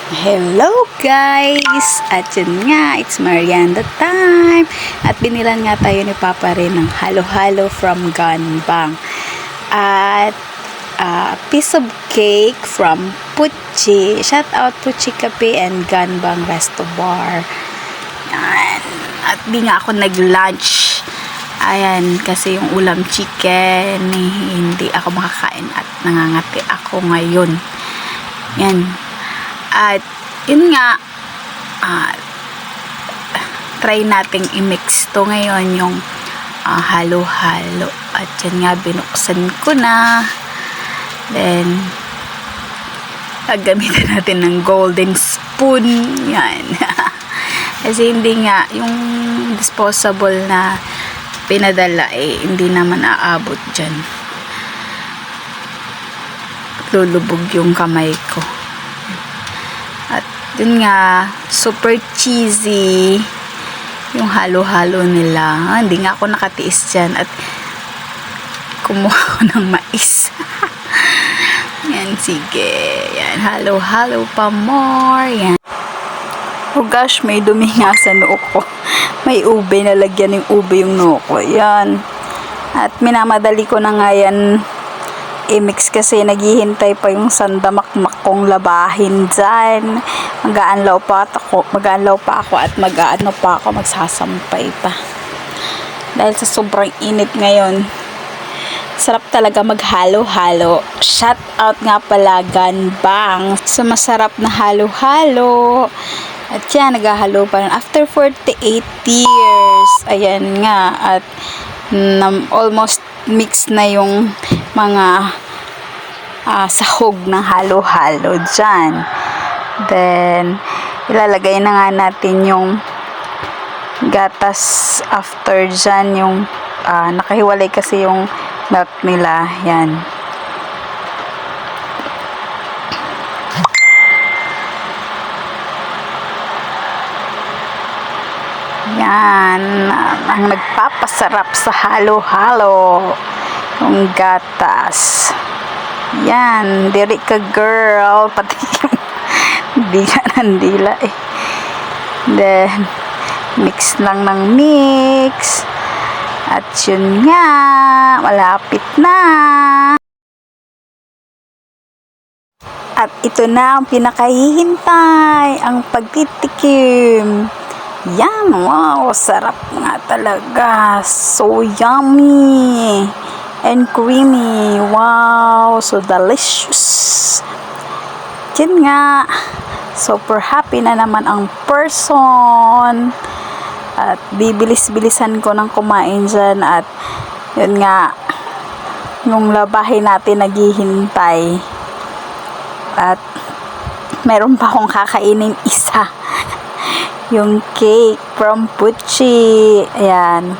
Hello guys! At yun nga, it's merienda time. At binilan nga tayo ni Papa rin ng halo-halo from Ganbang. At piece of cake from Puchi. Shout out Puchi Cafe and Ganbang Resto Bar. Yan. At di nga ako nag-lunch. Ayan, kasi yung ulam chicken, hindi ako makakain at nangangati ako ngayon. Yan. At yun nga, try nating i-mix to ngayon yung halo-halo. At yan nga, binuksan ko na. Then, gagamitan natin ng golden spoon. Yan. Kasi hindi nga, yung disposable na pinadala hindi naman aabot dyan. Lulubog yung kamay ko. At yun nga, super cheesy yung halo-halo nila. Hindi nga ako nakatiis dyan at kumuha ko ng mais. Yan, sige. Yan, halo-halo pa more. Yan. Oh gosh, may dumi nga sa noo ko. May ube, nalagyan ng ube yung noo ko. Yan. At minamadali ko na nga yan i-mix kasi naghihintay pa yung sandamakmak kong labahin dyan. Mag-aanlaw pa ako at mag-aano pa ako, magsasampay pa. Dahil sa sobrang init ngayon, sarap talaga maghalo-halo. Shout out nga pala Ganbang sa masarap na halo-halo. At yan, naghahalo pa rin after 48 years. Ayan nga, at almost mix na yung mga sahog ng halo-halo dyan. Then, ilalagay na nga natin yung gatas after dyan. Yung nakahiwalay kasi yung milk nila. Yan. Yan. Ang nagpapasarap sa halo-halo. Yung gatas. Yan. Diri ka girl. Pati yung dila ng dila Then, mix lang ng mix. At yun nga. Malapit na. At ito na ang pinakahihintay. Ang pagtitikim. Yan, wow, sarap nga talaga. So yummy and creamy. Wow, so delicious. Yan nga, super happy na naman ang person. At bibilis-bilisan ko ng kumain dyan. At yun nga, yung labahin natin naghihintay. At meron pa akong kakainin isa. Yung cake from Puchi. Ayan.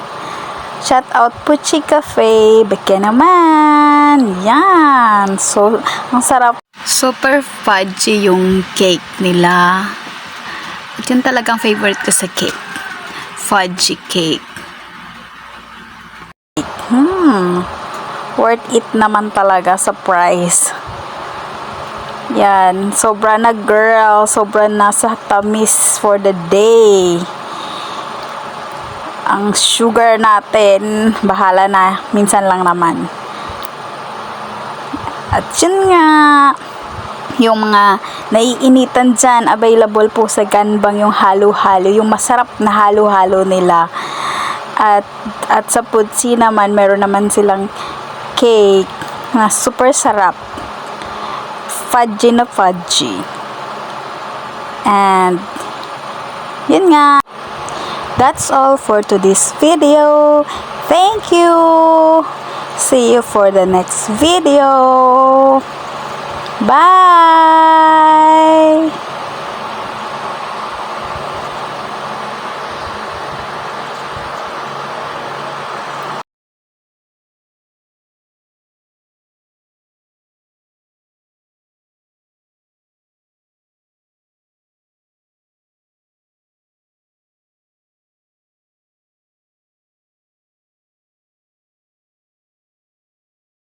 Shout out Puchi Cafe. Baka naman. Yan. So, ang sarap. Super fudgy yung cake nila. At yun talagang favorite ko sa cake. Fudgy cake. Worth it naman talaga sa price. Yan, sobra na girl, sobra na sa tamis for the day. Ang sugar natin, bahala na, minsan lang naman. At yun nga, yung mga naiinitan dyan, available po sa Ganbang yung halo-halo, yung masarap na halo-halo nila. At sa Puchi naman, meron naman silang cake na super sarap. Fudgy na fudgy. And yun nga, that's all for today's video. Thank you. See you for the next video. Bye.